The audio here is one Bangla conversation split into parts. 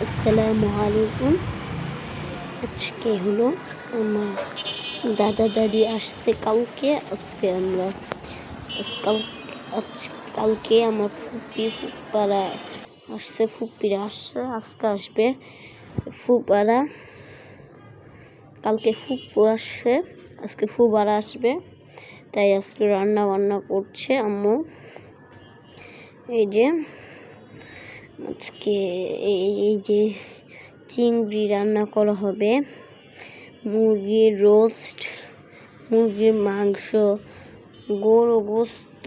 আসসালামু আলাইকুম। আজকে হলো আমার দাদা দাদি আসছে কালকে। কালকে আমার ফুপ্পারা আসছে, ফুপ্পিরা আসছে, আজকে আসবে ফুপারা। কালকে ফুপ্পু আসছে, আজকে ফুপারা আসবে, তাই আজকে রান্না বান্না করছে আম্মু। এই যে আজকে এই যে চিংড়ি রান্না করা হবে, মুরগির রোস্ট, মুরগির মাংস, গরু গোস্ত,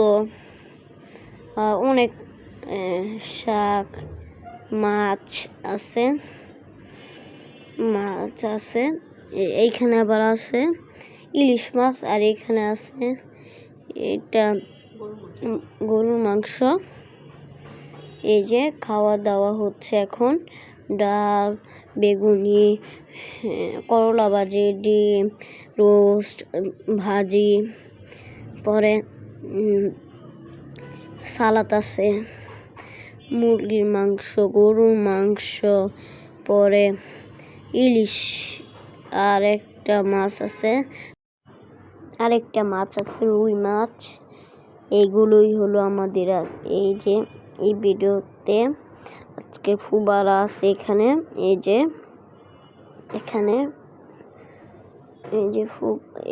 অনেক শাক, মাছ আছে, এইখানে আবার আছে ইলিশ মাছ, আর এইখানে আছে এটা গরুর মাংস। এই যে খাওয়া দাওয়া হচ্ছে এখন, ডাল, বেগুনি, করলা ভাজি, ডিম, রোস্ট, ভাজি, পরে সালাদ আছে, মুরগির মাংস, গরুর মাংস, পরে ইলিশ, আরেকটা মাছ আছে রুই মাছ। এইগুলোই হলো আমাদের এই যে এই ভিডিওতে। আজকে ফুবারা আছে এখানে,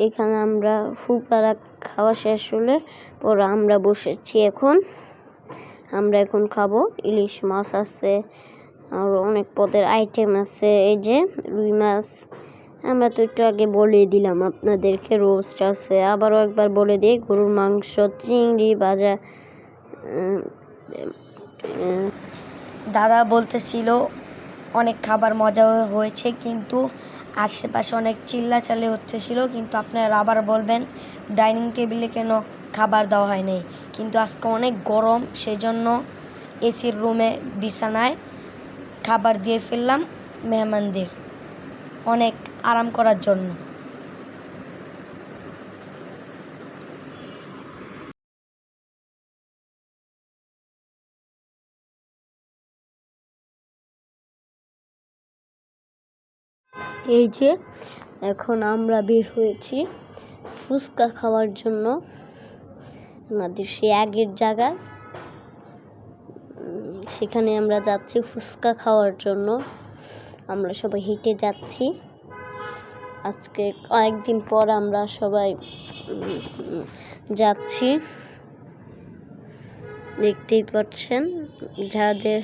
এখানে আমরা ফুবারা খাওয়া শেষ হলে পরে আমরা বসেছি আমরা এখন খাবো। ইলিশ মাছ আছে, আর অনেক পদের আইটেম আছে। এই যে রুই মাছ, আমরা তো একটু আগে বলে দিলাম আপনাদেরকে। রোস্ট আছে, আবারও একবার বলে দিই, গরুর মাংস, চিংড়ি ভাজা। দাদা বলতেছিল অনেক খাবার মজা হয়েছে, কিন্তু আশেপাশে অনেক চিল্লাচাল্লি হচ্ছিল। কিন্তু আপনারা আবার বলবেন ডাইনিং টেবিলে কেন খাবার দেওয়া হয় নাই। কিন্তু আজকে অনেক গরম, সেজন্য এসির রুমে বিছানায় খাবার দিয়ে ফেললাম মেহমানদের অনেক আরাম করার জন্য। এই যে এখন আমরা বের হয়েছি ফুচকা খাওয়ার জন্য আমাদের সে আগের জায়গায়। সেখানে আমরা যাচ্ছি ফুচকা খাওয়ার জন্য। আমরা সবাই হেঁটে যাচ্ছি। আজকে কয়েকদিন পর আমরা সবাই যাচ্ছি, দেখতেই পাচ্ছেন। যাদের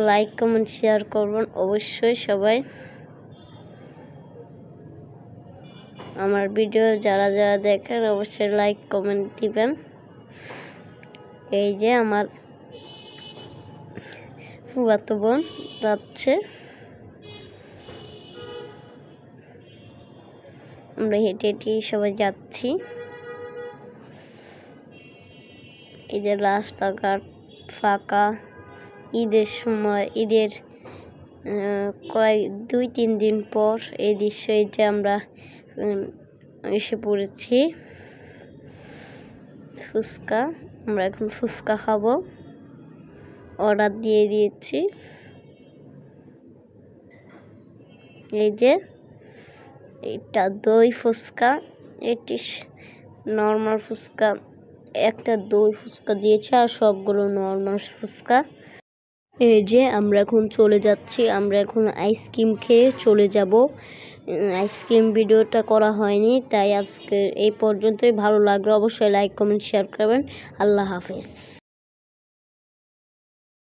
লাইক কমেন্ট শেয়ার করবেন অবশ্যই সবাই। আমার ভিডিও যারা দেখেন অবশ্যই লাইক কমেন্ট দিবেন। এই যে আমার ফুফাতো বোন যাচ্ছে, আমরা হেঁটে হেঁটে সবাই যাচ্ছি। এই যে রাস্তাঘাট ফাঁকা, ঈদের সময়, ঈদের 2-3 দিন পর এই দৃশ্য। এই যে আমরা এসে পড়েছি ফুচকা। আমরা এখন ফুচকা খাবো, অর্ডার দিয়ে দিয়েছি। এই যে এটা দই ফুচকা, এটি নর্মাল ফুচকা, একটা দই ফুচকা দিয়েছে, আর সবগুলো নর্মাল ফুচকা। এই যে আমরা এখন চলে যাচ্ছি, আমরা এখন আইসক্রিম খেয়ে চলে যাব। আইসক্রিম ভিডিওটা করা হয়নি, তাই আজকে এই পর্যন্তই। ভালো লাগলে অবশ্যই লাইক কমেন্ট শেয়ার করবেন। আল্লাহ হাফেজ।